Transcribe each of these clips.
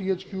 THQ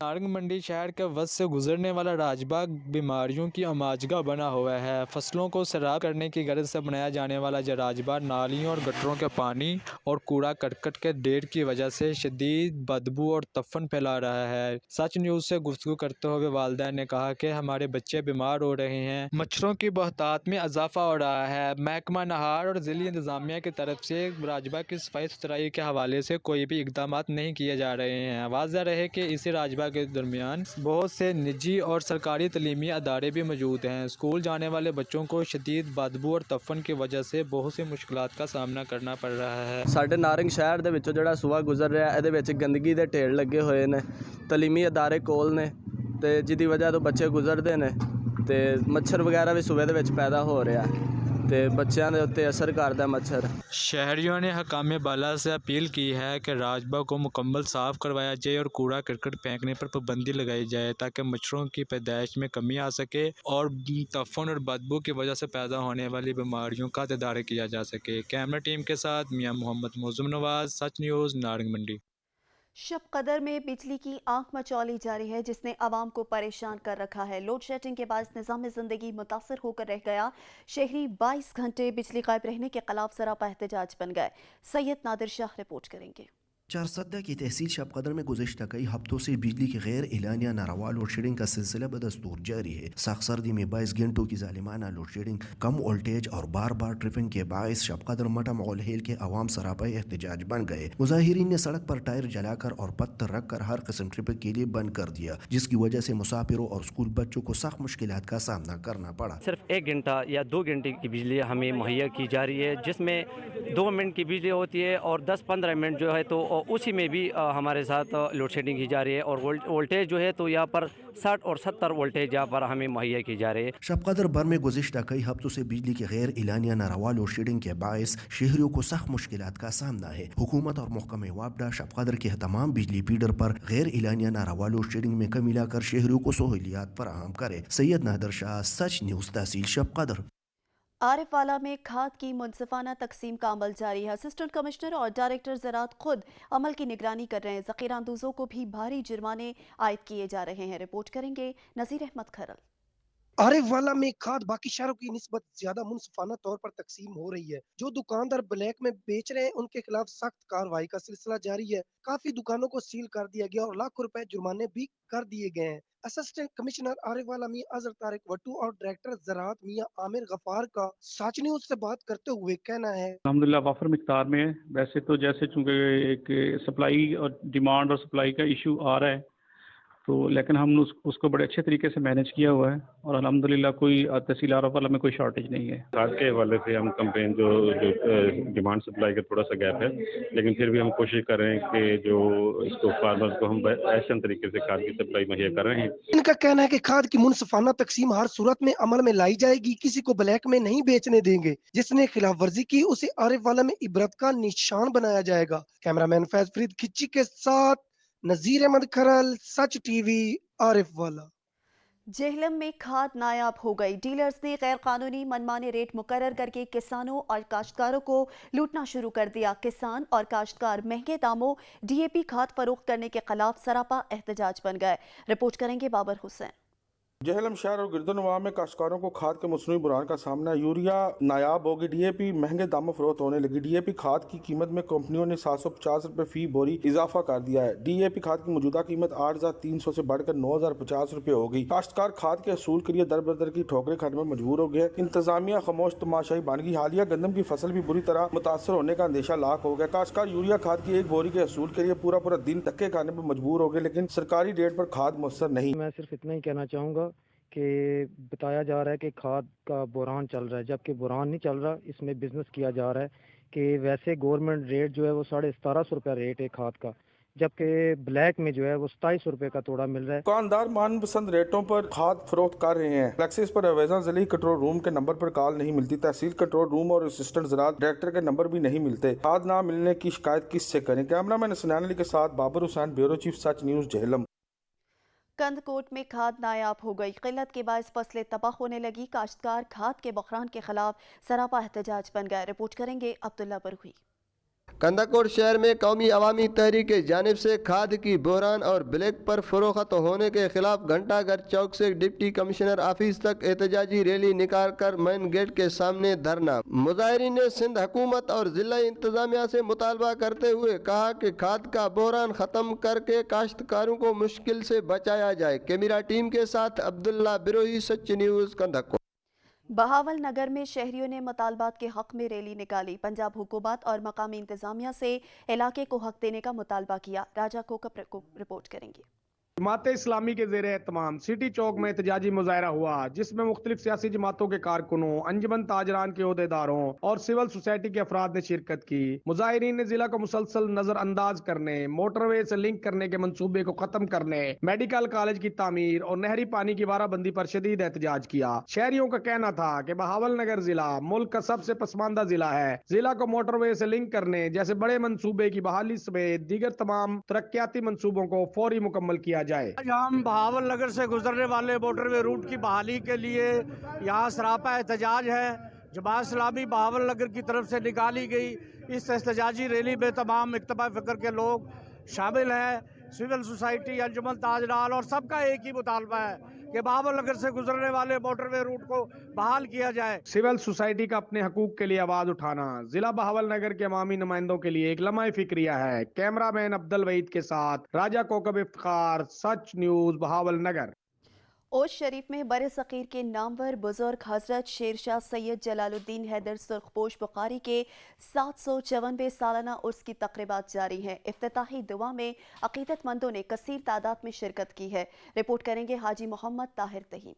Narang منڈی شہر کے وسط سے گزرنے والا راج باغ بیماریوں کی اماجگاہ بنا ہوا ہے۔ فصلوں کو سیراب کرنے کی غرض سے بنایا جانے والا یہ راج باغ نالیوں اور گٹروں کے پانی اور کوڑا کرکٹ کے ڈھیر کی وجہ سے شدید بدبو اور تفن پھیلا رہا ہے۔ سچ نیوز سے گفتگو کرتے ہوئے والدین نے کہا کہ ہمارے بچے بیمار ہو رہے ہیں، مچھروں کی بہتات میں اضافہ ہو رہا ہے۔ محکمہ نہار اور ضلعی انتظامیہ کی طرف سے راج باغ کی صفائی ستھرائی کے حوالے سے کوئی بھی اقدامات نہیں کیے جا رہے ہیں۔ واضح رہے کہ اسی راج باغ کے درمیان بہت سے نجی اور سرکاری تعلیمی ادارے بھی موجود ہیں۔ اسکول جانے والے بچوں کو شدید بدبو اور تفن کی وجہ سے بہت سی مشکلات کا سامنا کرنا پڑ رہا ہے۔ ਸਾਡੇ ਨਾਰੰਗ ਸ਼ਹਿਰ ਦੇ ਵਿੱਚੋਂ ਜਿਹੜਾ ਸੂਆ ਗੁਜ਼ਰ ਰਿਹਾ, ਇਹਦੇ ਵਿੱਚ ਗੰਦਗੀ ਦੇ ਢੇਰ ਲੱਗੇ ਹੋਏ ਨੇ, ਤਾਲੀਮੀ ਅਦਾਰੇ ਕੋਲ ਨੇ ਤੇ ਜਿਹਦੀ ਵਜ੍ਹਾ ਤੋਂ ਬੱਚੇ ਗੁਜ਼ਰਦੇ ਨੇ ਤੇ ਮੱਛਰ ਵਗੈਰਾ ਵੀ ਸੂਏ ਦੇ ਵਿੱਚ ਪੈਦਾ ਹੋ ਰਿਹਾ ਤੇ ਬੱਚਿਆਂ ਦੇ ਉੱਤੇ ਅਸਰ ਕਰਦਾ ਮੱਛਰ। شہریوں نے حکام بالا سے اپیل کی ہے کہ راج باغ کو مکمل صاف کروایا جائے اور کوڑا کرکٹ پھینکنے پر پابندی لگائی جائے تاکہ مچھروں کی پیدائش میں کمی آ سکے اور تفن اور بدبو کی وجہ سے پیدا ہونے والی بیماریوں کا تدارک کیا جا سکے۔ کیمرہ ٹیم کے ساتھ میاں محمد موزم نواز، سچ نیوز، نارنگ منڈی۔ شب قدر میں بجلی کی آنکھ مچولی جاری ہے جس نے عوام کو پریشان کر رکھا ہے۔ لوڈ شیڈنگ کے باعث نظام زندگی متاثر ہو کر رہ گیا۔ شہری 22 گھنٹے بجلی غائب رہنے کے خلاف سراپا احتجاج بن گئے۔ سید نادر شاہ رپورٹ کریں گے۔ چارسدہ کی تحصیل شب قدر میں گزشتہ کئی ہفتوں سے بجلی کی غیر اعلانیہ ناروا لوڈ شیڈنگ کا سلسلہ بدستور جاری ہے۔ سخت سردی میں 22 گھنٹوں کی ظالمانہ لوڈ شیڈنگ، کم وولٹیج اور بار بار ٹرپنگ کے باعث شب قدر مٹا مغل ہیل کے عوام سراپا احتجاج بن گئے۔ مظاہرین نے سڑک پر ٹائر جلا کر اور پتھر رکھ کر ہر قسم ٹرپنگ کے لیے بند کر دیا، جس کی وجہ سے مسافروں اور اسکول بچوں کو سخت مشکلات کا سامنا کرنا پڑا۔ صرف 1 گھنٹہ یا 2 گھنٹے کی بجلی ہمیں مہیا کی جا رہی ہے، جس میں 2 منٹ کی بجلی ہوتی ہے اور 10-15 منٹ جو ہے تو اسی میں بھی ہمارے ساتھ لوڈ شیڈنگ کی جا رہی ہے اور وولٹیج جو ہے تو یہاں پر 60 اور 70 وولٹیج یہاں پر ہمیں مہیا کی جا رہی ہے۔ شب قدر بھر میں گزشتہ کئی ہفتوں سے بجلی کی غیر اعلانیہ ناروا لوڈ شیڈنگ کے باعث شہریوں کو سخت مشکلات کا سامنا ہے۔ حکومت اور محکمہ وابڈہ شب قدر کے تمام بجلی فیڈر پر غیر اعلانیہ ناروا لوڈ شیڈنگ میں کمی لا کر شہریوں کو سہولیات فراہم کرے۔ سید نادر شاہ، سچ نیوز، تحصیل شب قدر۔ عارف والا میں کھاد کی منصفانہ تقسیم کا عمل جاری ہے۔ اسسٹنٹ کمشنر اور ڈائریکٹر زراعت خود عمل کی نگرانی کر رہے ہیں۔ ذخیرہ اندوزوں کو بھی بھاری جرمانے عائد کیے جا رہے ہیں۔ رپورٹ کریں گے نذیر احمد کھرل۔ عارف والا میں کھاد باقی شہروں کی نسبت زیادہ منصفانہ طور پر تقسیم ہو رہی ہے۔ جو دکاندار بلیک میں بیچ رہے ہیں ان کے خلاف سخت کارروائی کا سلسلہ جاری ہے۔ کافی دکانوں کو سیل کر دیا گیا اور لاکھوں روپے جرمانے بھی کر دیے گئے ہیں۔ اسسٹنٹ کمشنر عارف والا میاں اظہر طارق وٹو اور ڈائریکٹر زراعت میاں عامر غفار کا سچ نیوز سے بات کرتے ہوئے کہنا ہے، الحمدللہ وافر مقدار میں ہے۔ ویسے تو جیسے چونکہ ایک سپلائی اور ڈیمانڈ اور سپلائی کا ایشو آ رہا ہے تو لیکن ہم نے اس کو بڑے اچھے طریقے سے مینیج کیا ہوا ہے اور الحمدللہ کوئی تحصیل عارف والا میں کوئی شارٹیج نہیں ہے۔ کھاد کے حوالے سے ہم کمپین جو ڈیمانڈ سپلائی کا تھوڑا سا گیپ ہے، لیکن پھر بھی ہم کوشش کر رہے ہیں کہ جو اس کو فارمرز کو ہم احسن طریقے سے کھاد کی سپلائی مہیا کر رہے ہیں۔ ان کا کہنا ہے کہ کھاد کی منصفانہ تقسیم ہر صورت میں عمل میں لائی جائے گی، کسی کو بلیک میں نہیں بیچنے دیں گے۔ جس نے خلاف ورزی کی اسے عارف والا میں عبرت کا نشان بنایا جائے گا۔ کیمرہ مین فیض فرید کھچی کے ساتھ نذیر احمد کھرل، سچ ٹی وی، عارف والا۔ جہلم میں کھاد نایاب ہو گئی۔ ڈیلرز نے غیر قانونی منمانے ریٹ مقرر کر کے کسانوں اور کاشتکاروں کو لوٹنا شروع کر دیا۔ کسان اور کاشتکار مہنگے داموں ڈی اے پی کھاد فروخت کرنے کے خلاف سراپا احتجاج بن گئے۔ رپورٹ کریں گے بابر حسین۔ جہلم شہر اور گردنواں میں کاشتکاروں کو کھاد کے مصنوعی بحران کا سامنا۔ یوریا نایاب ہوگی، ڈی اے پی مہنگے داموں فروخت ہونے لگی۔ ڈی اے پی کھاد کی قیمت میں کمپنیوں نے 750 روپے فی بوری اضافہ کر دیا ہے۔ ڈی اے پی کھاد کی موجودہ قیمت 8,300 سے بڑھ کر 9,050 روپے ہو گئی۔ کاشتکار کھاد کے حصول کے لیے در بدر کی ٹھوکریں کھانے میں مجبور ہو گئے۔ انتظامیہ خاموش تماشائی بن گئی۔ حالیہ گندم کی فصل بھی بری طرح متاثر ہونے کا اندیشہ لاحق ہو گیا۔ کاشتکار یوریا کھاد کی ایک بوری کے حصول کے لیے پورا دن دھکے کھانے میں مجبور ہو گئے، لیکن سرکاری ریٹ پر کھاد میسر نہیں۔ میں صرف اتنا ہی کہنا چاہوں گا کہ بتایا جا رہا ہے کہ کھاد کا بحران چل رہا ہے، جبکہ بحران نہیں چل رہا، اس میں بزنس کیا جا رہا ہے کہ ویسے گورنمنٹ ریٹ جو ہے وہ 1750 روپے ریٹ ہے کھاد کا، جبکہ بلیک میں جو ہے وہ 2700 روپے کا توڑا مل رہا ہے۔ دکاندار مان پسند ریٹوں پر کھاد فروخت کر رہے ہیں۔ فلیکسس پر اویزا ضلعی کنٹرول روم کے نمبر پر کال نہیں ملتی۔ تحصیل کنٹرول روم اور اسسٹنٹ زراعت ڈائریکٹر کے نمبر بھی نہیں ملتے۔ کھاد نہ ملنے کی شکایت کس سے کریں؟ کیمرہ مین حسنین علی کے ساتھ بابر حسین، بیورو چیف، سچ نیوز، جہلم۔ کند کوٹ میں کھاد نایاب ہو گئی۔ قلت کے باعث فصلیں تباہ ہونے لگی۔ کاشتکار کھاد کے بحران کے خلاف سراپا احتجاج بن گئے۔ رپورٹ کریں گے عبداللہ بروی۔ کندھکوٹ شہر میں قومی عوامی تحریک کی جانب سے کھاد کی بحران اور بلیک پر فروخت ہونے کے خلاف گھنٹہ گھر چوک سے ڈپٹی کمشنر آفس تک احتجاجی ریلی نکال کر مین گیٹ کے سامنے دھرنا۔ مظاہرین نے سندھ حکومت اور ضلع انتظامیہ سے مطالبہ کرتے ہوئے کہا کہ کھاد کا بحران ختم کر کے کاشتکاروں کو مشکل سے بچایا جائے۔ کیمرہ ٹیم کے ساتھ عبداللہ بروہی، سچ نیوز، کندھکوٹ۔ بہاول نگر میں شہریوں نے مطالبات کے حق میں ریلی نکالی۔ پنجاب حکومت اور مقامی انتظامیہ سے علاقے کو حق دینے کا مطالبہ کیا۔ راجہ کوکپ رپورٹ کریں گے۔ جماعت اسلامی کے زیر اہتمام سٹی چوک میں احتجاجی مظاہرہ ہوا، جس میں مختلف سیاسی جماعتوں کے کارکنوں، انجمن تاجران کے عہدیداروں اور سول سوسائٹی کے افراد نے شرکت کی۔ مظاہرین نے ضلع کو مسلسل نظر انداز کرنے، موٹر وے سے لنک کرنے کے منصوبے کو ختم کرنے، میڈیکل کالج کی تعمیر اور نہری پانی کی وارہ بندی پر شدید احتجاج کیا۔ شہریوں کا کہنا تھا کہ بہاول نگر ضلع ملک کا سب سے پسماندہ ضلع ہے۔ ضلع کو موٹر وے سے لنک کرنے جیسے بڑے منصوبے کی بحالی سمیت دیگر تمام ترقیاتی منصوبوں کو فوری مکمل کیا جائے۔ آج ہم بہاول نگر سے گزرنے والے موٹر وے روٹ کی بحالی کے لیے یہاں سراپا احتجاج ہے۔ جماعت اسلامی بہاول نگر کی طرف سے نکالی گئی اس احتجاجی ریلی میں تمام مکتبہ فکر کے لوگ شامل ہیں۔ سول سوسائٹی، انجمن تاجران اور سب کا ایک ہی مطالبہ ہے کہ بہاول نگر سے گزرنے والے موٹر وے روٹ کو بحال کیا جائے۔ سول سوسائٹی کا اپنے حقوق کے لیے آواز اٹھانا ضلع بہاول نگر کے عوامی نمائندوں کے لیے ایک لمحہ فکریہ ہے۔ کیمرہ مین عبد الوحید کے ساتھ راجہ کوکب افتخار، سچ نیوز، بہاول نگر۔ اوش شریف میں بر صغیر کے نامور بزرگ حضرت شیر شاہ سید جلال الدین حیدر سرخپوش بخاری کے 754ویں سالانہ عرس کی تقریبات جاری ہیں۔ افتتاحی دعا میں عقیدت مندوں نے کثیر تعداد میں شرکت کی ہے۔ رپورٹ کریں گے حاجی محمد طاہر تہیم۔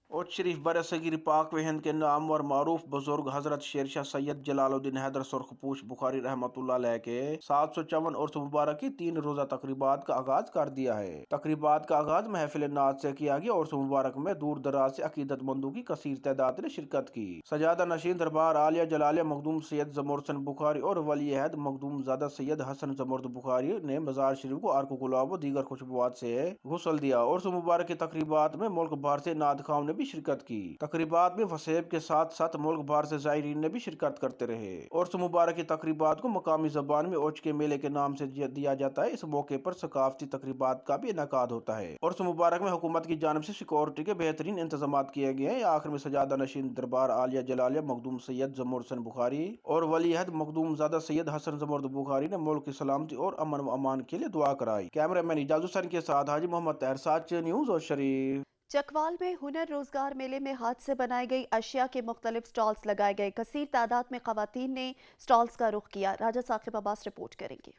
اوچ شریف برصغیر پاک و ہند کے نامور معروف بزرگ حضرت شیر شاہ سید جلال الدین حیدر سرخپوش بخاری رحمۃ اللہ علیہ کے 754 عرس مبارک کی 3 روزہ تقریبات کا آغاز کر دیا ہے۔ تقریبات کا آغاز محفل نعت سے کیا گیا۔ عرس مبارک میں دور دراز سے عقیدت مندوں کی کثیر تعداد نے شرکت کی۔ سجادہ نشین دربار عالیہ جلالیہ مخدوم سید زمرسن بخاری اور ولی عہد مخدوم زادہ سید حسن زمرد بخاری نے مزار شریف کو عرق و گلاب و دیگر خوشبوات سے غسل دیا۔ عرس مبارک کی تقریبات میں ملک بھر سے نعت خواہوں نے بھی شرکت کی۔ تقریبات میں وسیب کے ساتھ ساتھ ملک بھر سے زائرین نے بھی شرکت کرتے رہے۔ عرس مبارک کی تقریبات کو مقامی زبان میں اوچ کے میلے کے نام سے دیا جاتا ہے۔ اس موقع پر ثقافتی تقریبات کا بھی انعقاد ہوتا ہے۔ عرس مبارک میں حکومت کی جانب سے سیکورٹی کے بہترین انتظامات کیے گئے ہیں۔ آخر میں سجادہ نشین دربار عالیہ جلالیہ مخدوم سید زمرسن بخاری اور ولی عہد مخدوم زادہ سید حسن زمرد بخاری نے ملک کی سلامتی اور امن و امان کے لیے دعا کرائی۔ کیمرہ مین اعجاز حسین کے ساتھ حاجی محمد طاہر، سچ نیوز اور شریف۔ چکوال میں ہنر روزگار میلے میں ہاتھ سے بنائی گئی اشیاء کے مختلف سٹالز لگائے گئے۔ کثیر تعداد میں خواتین نے سٹالز کا رخ کیا۔ راجہ ثاقب عباس رپورٹ کریں گے۔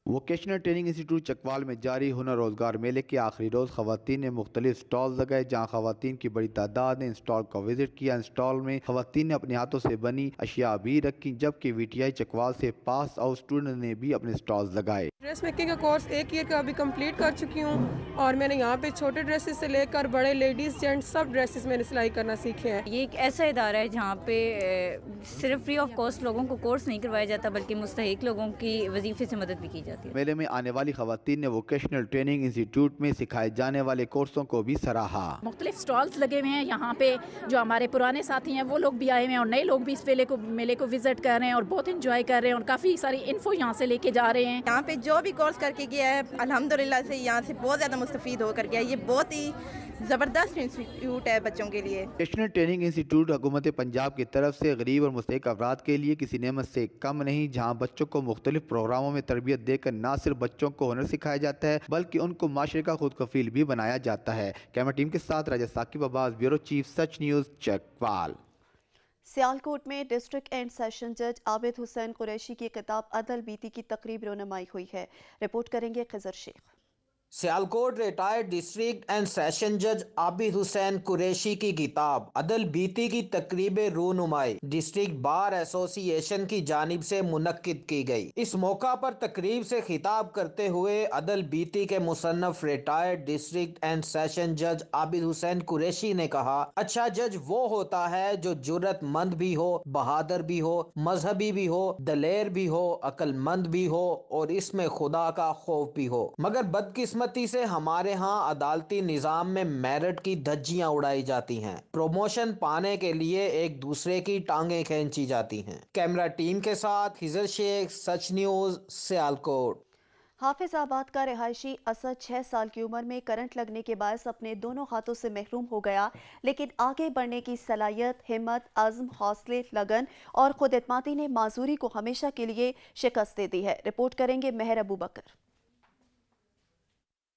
ووکیشنل ٹریننگ انسٹیٹیوٹ چکوال میں جاری ہنر روزگار میلے کے آخری روز خواتین نے مختلف سٹالز لگائے، جہاں خواتین کی بڑی تعداد نے اسٹال کو وزٹ کیا۔ اسٹال میں خواتین نے اپنے ہاتھوں سے بنی اشیاء بھی رکھی، جبکہ وی ٹی آئی چکوال سے پاس آؤٹ اسٹوڈنٹ نے بھی اپنے سٹالز لگائے۔ ڈریس میکنگ کا کورس 1 ایئر کا ابھی کمپلیٹ کر چکی ہوں، اور میں نے یہاں پہ چھوٹے ڈریسز سے لے کر بڑے لیڈیز جینٹس سب ڈریسز میں نے سلائی کرنا سیکھے ہیں۔ یہ ایک ایسا ادارہ ہے جہاں پہ صرف فری آف کاسٹ لوگوں کو کورس نہیں کروایا جاتا، بلکہ مستحق لوگوں کی وظیفے سے مدد بھی کی جاتی ہے۔ میلے میں آنے والی خواتین نے ووکیشنل ٹریننگ انسٹیٹیوٹ میں سکھائے جانے والے کورسوں کو بھی سراہا۔ مختلف سٹالز لگے ہوئے ہیں یہاں پہ، جو ہمارے پرانے ساتھی ہیں وہ لوگ بھی آئے ہوئے ہیں اور نئے لوگ بھی اس میلے کو وزٹ کر رہے ہیں اور بہت انجوائے کر رہے ہیں اور کافی ساری انفو یہاں سے لے کے جا رہے ہیں۔ یہاں پہ جو بھی کورس کر کے گیا ہے الحمدللہ سے یہاں سے بہت زیادہ مستفید ہو کر گیا۔ یہ بہت ہی زبردست انسٹیٹیوٹ ہے بچوں کے لیے۔ ووکیشنل ٹریننگ انسٹیٹیوٹ حکومت پنجاب کی طرف سے غریب اور مستحق افراد کے لیے کسی نعمت سے کم نہیں، جہاں بچوں کو مختلف پروگراموں میں تربیت دے کر نہ صرف بچوں کو ہنر سکھایا جاتا ہے بلکہ ان کو معاشرے کا خود کفیل بھی بنایا جاتا ہے۔ کیمرہ ٹیم کے ساتھ راجہ ثاقب عباس، بیورو چیف، سچ نیوز، چکوال۔ سیالکوٹ میں ڈسٹرکٹ اینڈ سیشن جج عابد حسین قریشی کی خطاب عدل بیتی کی تقریب رونمائی ہوئی ہے۔ رپورٹ کریں گے خضر شیخ۔ Sialkot retired district and session جج عابد حسین قریشی کی کتاب عدل بیتی کی تقریب رونمائی ڈسٹرکٹ بار ایسوسی ایشن کی جانب سے منعقد کی گئی۔ اس موقع پر تقریب سے خطاب کرتے ہوئے عدل بیتی کے مصنف ریٹائرڈ ڈسٹرکٹ اینڈ سیشن جج عابد حسین قریشی نے کہا، اچھا جج وہ ہوتا ہے جو جرت مند بھی ہو، بہادر بھی ہو، مذہبی بھی ہو، دلیر بھی ہو، عقل مند بھی ہو اور اس میں خدا کا خوف بھی ہو، مگر بدقسمت بدقسمتی سے ہمارے ہاں عدالتی نظام میں میرٹ کی دھجیاں اڑائی جاتی ہیں، پروموشن پانے کے لیے ایک دوسرے کی ٹانگیں کھینچی جاتی ہیں۔ کیمرہ ٹیم کے ساتھ خضر شیخ، سچ نیوز، سیالکوٹ۔ حافظ آباد کا رہائشی اسد 6 سال کی عمر میں کرنٹ لگنے کے باعث اپنے دونوں ہاتھوں سے محروم ہو گیا، لیکن آگے بڑھنے کی صلاحیت، ہمت، عزم، حوصلے، لگن اور خود اعتمادی نے معذوری کو ہمیشہ کے لیے شکست دے دی ہے۔ رپورٹ کریں گے مہر ابو بکر۔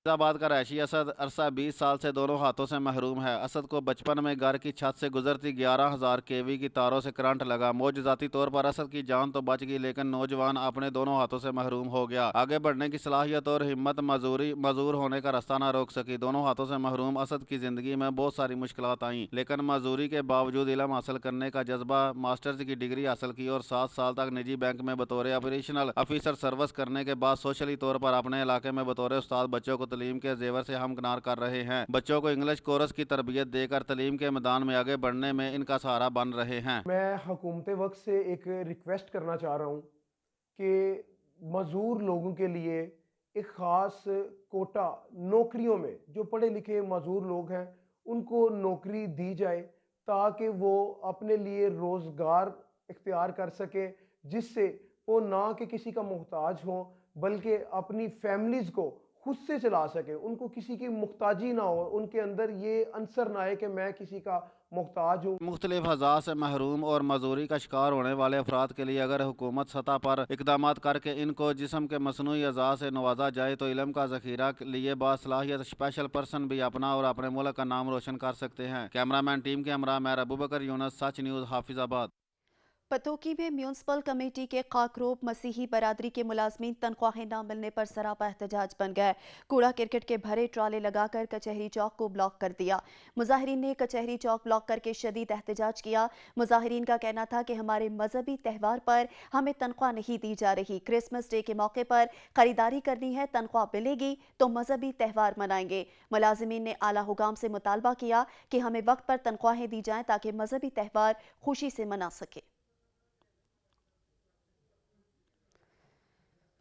حافظ آباد کا رہائشی اسد عرصہ 20 سال سے دونوں ہاتھوں سے محروم ہے۔ اسد کو بچپن میں گھر کی چھت سے گزرتی 11,000 kV کی تاروں سے کرنٹ لگا۔ معجزاتی طور پر اسد کی جان تو بچ گئی، لیکن نوجوان اپنے دونوں ہاتھوں سے محروم ہو گیا۔ آگے بڑھنے کی صلاحیت اور ہمت معذور ہونے کا راستہ نہ روک سکی۔ دونوں ہاتھوں سے محروم اسد کی زندگی میں بہت ساری مشکلات آئیں، لیکن معذوری کے باوجود علم حاصل کرنے کا جذبہ، ماسٹرز کی ڈگری حاصل کی اور 7 سال تک نجی بینک میں بطور آپریشنل آفیسر سروس کرنے کے بعد سوشلی طور پر اپنے علاقے میں بطور استاد بچوں کو تعلیم کے زیور سے ہمکنار کر رہے ہیں۔ بچوں کو انگلش کورس کی تربیت دے کر تعلیم کے میدان میں آگے بڑھنے میں ان کا سہارا بن رہے ہیں۔ میں حکومت وقت سے ایک ریکویسٹ کرنا چاہ رہا ہوں کہ معذور لوگوں کے لیے ایک خاص کوٹا نوکریوں میں، جو پڑھے لکھے معذور لوگ ہیں ان کو نوکری دی جائے تاکہ وہ اپنے لیے روزگار اختیار کر سکے، جس سے وہ نہ کہ کسی کا محتاج ہوں بلکہ اپنی فیملیز کو خود سے چلا سکے، ان کو کسی کی محتاجی نہ ہو، ان کے اندر یہ عنصر نہ آئے کہ میں کسی کا محتاج ہوں۔ مختلف اعضاء سے محروم اور معذوری کا شکار ہونے والے افراد کے لیے اگر حکومت سطح پر اقدامات کر کے ان کو جسم کے مصنوعی اعضاء سے نوازا جائے تو علم کا ذخیرہ لیے باصلاحیت اسپیشل پرسن بھی اپنا اور اپنے ملک کا نام روشن کر سکتے ہیں۔ کیمرامین ٹیم کے ہمراہ مہر ابو بکر یونس، سچ نیوز، حافظ آباد۔ پتوکی میں میونسپل کمیٹی کے خاکروب مسیحی برادری کے ملازمین تنخواہیں نہ ملنے پر سراپا احتجاج بن گئے۔ کوڑا کرکٹ کے بھرے ٹرالے لگا کر کچہری چوک کو بلاک کر دیا۔ مظاہرین نے کچہری چوک بلاک کر کے شدید احتجاج کیا۔ مظاہرین کا کہنا تھا کہ ہمارے مذہبی تہوار پر ہمیں تنخواہ نہیں دی جا رہی، کرسمس ڈے کے موقع پر خریداری کرنی ہے، تنخواہ ملے گی تو مذہبی تہوار منائیں گے۔ ملازمین نے اعلیٰ حکام سے مطالبہ کیا کہ ہمیں وقت پر تنخواہیں دی جائیں تاکہ مذہبی تہوار خوشی سے منا سکے۔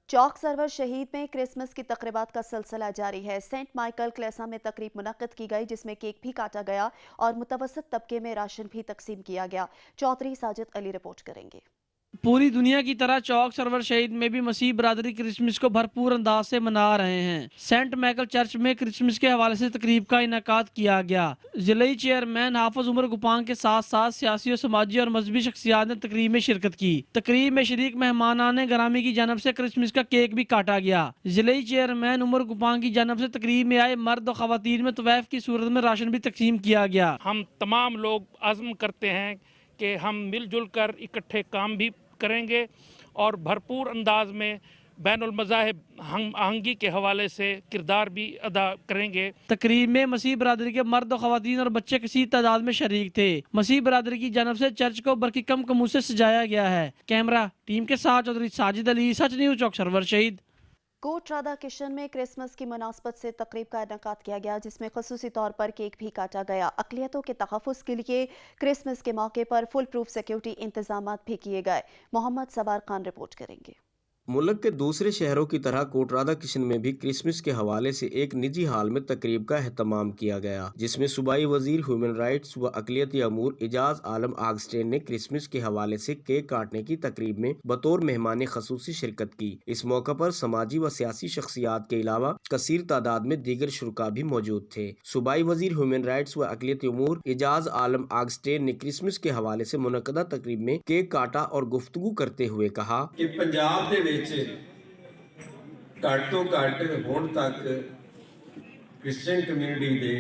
چوک سرور شہید میں کرسمس کی تقریبات کا سلسلہ جاری ہے۔ سینٹ مائیکل کلیسا میں تقریب منعقد کی گئی جس میں کیک بھی کاٹا گیا اور متوسط طبقے میں راشن بھی تقسیم کیا گیا۔ چودھری ساجد علی رپورٹ کریں گے۔ پوری دنیا کی طرح چوک سرور شہید میں بھی مسیح برادری کرسمس کو بھرپور انداز سے منا رہے ہیں۔ سینٹ مائیکل چرچ میں کرسمس کے حوالے سے تقریب کا انعقاد کیا گیا۔ ضلعی چیئرمین حافظ عمر گپانگ کے ساتھ ساتھ سیاسی و سماجی اور مذہبی شخصیات نے تقریب میں شرکت کی۔ تقریب میں شریک مہمانان گرامی کی جانب سے کرسمس کا کیک بھی کاٹا گیا۔ ضلعی چیئرمین عمر گپانگ کی جانب سے تقریب میں آئے مرد و خواتین میں طویف کی صورت میں راشن بھی تقسیم کیا گیا۔ ہم تمام لوگ عزم کرتے ہیں کہ ہم مل جل کر اکٹھے کام بھی کریں گے اور بھرپور انداز میں بین المذاہب ہم آہنگی کے حوالے سے کردار بھی ادا کریں گے۔ تقریب میں مسیح برادری کے مرد و خواتین اور بچے کثیر تعداد میں شریک تھے۔ مسیح برادری کی جانب سے چرچ کو برقی کم کموں سے سجایا گیا ہے۔ کیمرہ ٹیم کے ساتھ چودھری ساجد علی، سچ نیوز، چوک سرور شہید۔ کوٹ رادھا کشن میں کرسمس کی مناسبت سے تقریب کا انعقاد کیا گیا جس میں خصوصی طور پر کیک بھی کاٹا گیا۔ اقلیتوں کے تحفظ کے لیے کرسمس کے موقع پر فل پروف سیکیورٹی انتظامات بھی کیے گئے۔ محمد سوار خان رپورٹ کریں گے۔ ملک کے دوسرے شہروں کی طرح کوٹ رادھا کشن میں بھی کرسمس کے حوالے سے ایک نجی ہال میں تقریب کا اہتمام کیا گیا جس میں صوبائی وزیر ہیومن رائٹس و اقلیتی امور اعجاز عالم آگسٹین نے کرسمس کے حوالے سے کیک کاٹنے کی تقریب میں بطور مہمان خصوصی شرکت کی۔ اس موقع پر سماجی و سیاسی شخصیات کے علاوہ کثیر تعداد میں دیگر شرکاء بھی موجود تھے۔ صوبائی وزیر ہیومن رائٹس و اقلیتی امور اعجاز عالم آگسٹین نے کرسمس کے حوالے سے منعقدہ تقریب میں کیک کاٹا اور گفتگو کرتے ہوئے کہا کہ پنجاب دے گھٹ تو گھٹ ہون تک کرسچن کمیونٹی دے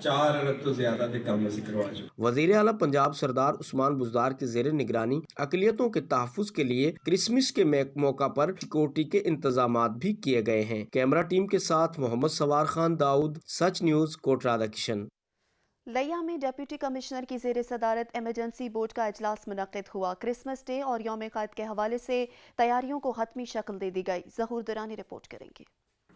4 ارب تو زیادہ دے کام اسی کروا چکے۔ وزیر اعلیٰ پنجاب سردار عثمان بزدار کے زیر نگرانی اقلیتوں کے تحفظ کے لیے کرسمس کے موقع پر سیکورٹی کے انتظامات بھی کیے گئے ہیں۔ کیمرہ ٹیم کے ساتھ محمد سوار خان داؤد، سچ نیوز، کوٹ رادھا کشن۔ لیا میں ڈپٹی کمشنر کی زیر صدارت ایمرجنسی بورڈ کا اجلاس منعقد ہوا۔ کرسمس ڈے اور یوم قائد کے حوالے سے تیاریوں کو حتمی شکل دے دی گئی۔ ظہور درانی رپورٹ کریں گے۔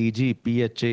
DG PHA